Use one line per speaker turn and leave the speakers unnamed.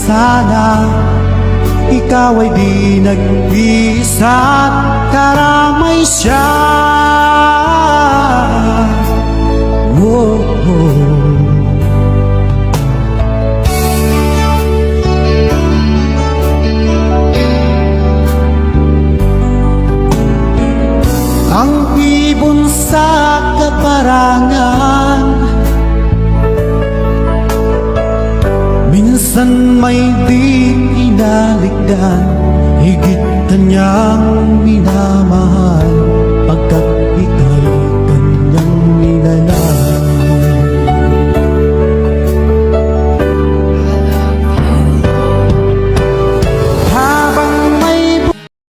sana ikaw ay di nag-iisa't karamay siya. Oh, oh. Ang ibon sa kaparangan minsan may di inaligdan, higit na niyang minamahal.